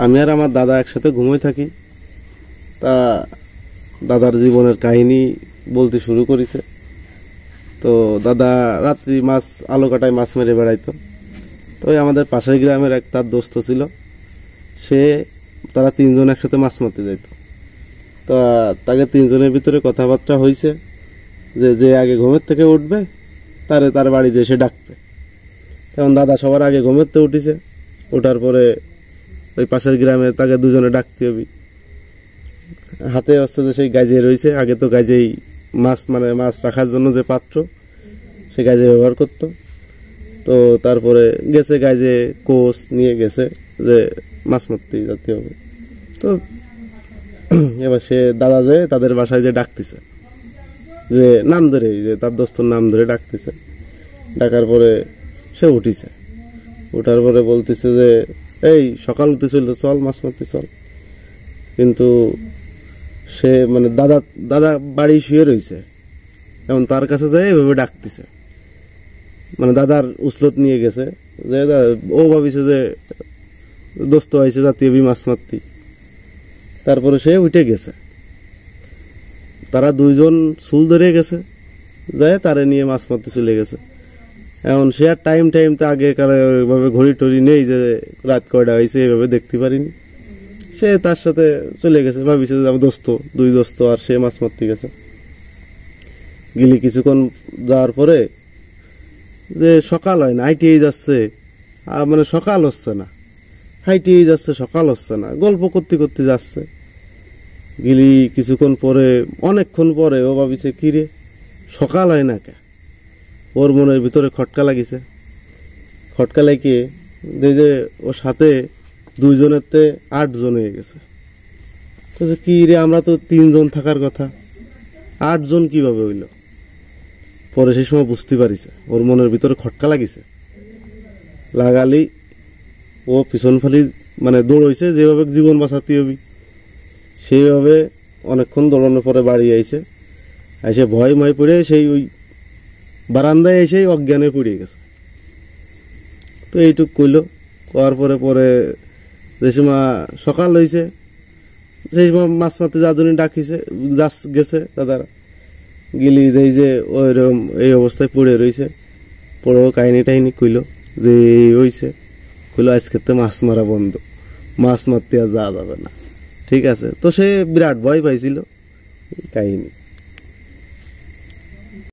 আমি আর আমার দাদা একসাথে ঘুমিয়ে থাকি। তা দাদার জীবনের কাহিনী বলতে শুরু করেছে। তো দাদা রাত্রি মাছ আলো কাটায় মাছ মেরে বেড়াইতো। তো আমাদের পাশের গ্রামের এক তার দোস্ত ছিল, তারা তিনজন একসাথে মাছ মারতে যাইতো। তা তাকে তিনজনের ভিতরে কথাবার্তা হয়েছে যে যে আগে ঘুমের থেকে উঠবে তার বাড়ি যে সে ডাকবে। তখন দাদা সবার আগে ঘুমের থেকে উঠিছে। ওঠার পরে ওই পাশের গ্রামে তাকে দুজনে ডাকতে হবে। হাতে হচ্ছে যে সেই গাজে রয়েছে, আগে তো গাজেই মাছ রাখার জন্য যে পাত্র সে গাজে ব্যবহার করত। তো তারপরে গেছে গাজে কোষ নিয়ে গেছে যে মাছ মারতে যেতে হবে। তো এবার সে দাদা যে তাদের বাসায় যে ডাকতেছে, যে নাম ধরে, যে তার দোস্তর নাম ধরে ডাকতেছে। ডাকার পরে সে উঠিছে। ওঠার পরে বলতেছে যে এই সকাল হতেছিল, চল মাছ মারতে চল। কিন্তু সে দাদা বাড়ি শুয়ে রয়েছে, এখন তার কাছে যায় এভাবে ডাকতেছে, দাদার উসলত নিয়ে গেছে যে ও ভাবিছে যে দোস্ত হয়েছে জাতীয় মাছ মারতি। তারপরে সে উঠে গেছে, তারা দুইজন চুল ধরে গেছে, যায় তারে নিয়ে মাছ মারতে চলে গেছে। এখন সে আর টাইম তো আগে ওইভাবে ঘড়ি টড়ি নেই যে রাত কয়টা হয়েছে এইভাবে দেখতে পারিনি। সে তার সাথে চলে গেছে, ভাবিছে যে দুই দোস্ত আর সে মাছ মারতে গেছে। গিলি কিছুক্ষণ যাওয়ার পরে যে সকাল হয় না, হাইটেই যাচ্ছে, সকাল হচ্ছে না, হাইটেই যাচ্ছে, সকাল হচ্ছে না, গল্প করতে করতে যাচ্ছে। গিলি কিছুক্ষণ পরে, অনেকক্ষণ পরে ও ভাবিছে কিরে সকাল হয় না কে। ওর মনের ভিতরে খটকা লাগিছে। খটকা লাগিয়ে যে ওর সাথে দুইজনের তে 8 জন হয়ে গেছে। কি রে, আমরা তো 3 জন থাকার কথা, 8 জন কিভাবে হইল? পরে সেই সময় বুঝতে পারিছে ওর মনের ভিতরে খটকা লাগিছে। লাগালি ও পিছন ফালি দৌড়াইছে, যেভাবে জীবন বাঁচাতে হবে সেইভাবে অনেকক্ষণ দৌড়ানোর পরে বাড়ি আইছে। ভয় পড়ে সেই ওই বারান্দায় এসে অজ্ঞানে পড়ে গেছে। তো এইটুক কইল। করার পরে পরে যে সময় সকাল হয়েছে, সেই সময় মাছ মারতে যার জন্য ডাকিছে গেছে দাদারা। গিলি দেই যে ওইরকম এই অবস্থায় পড়ে রয়েছে। পড়েও কাহিনী টাহিনী কইল যে হয়েছে। কইল আজকে তো মাছ মারা বন্ধ, মাছ মারতে আর যাওয়া যাবে না। ঠিক আছে, তো সে বিরাট ভয় পাইছিল। এই কাহিনী।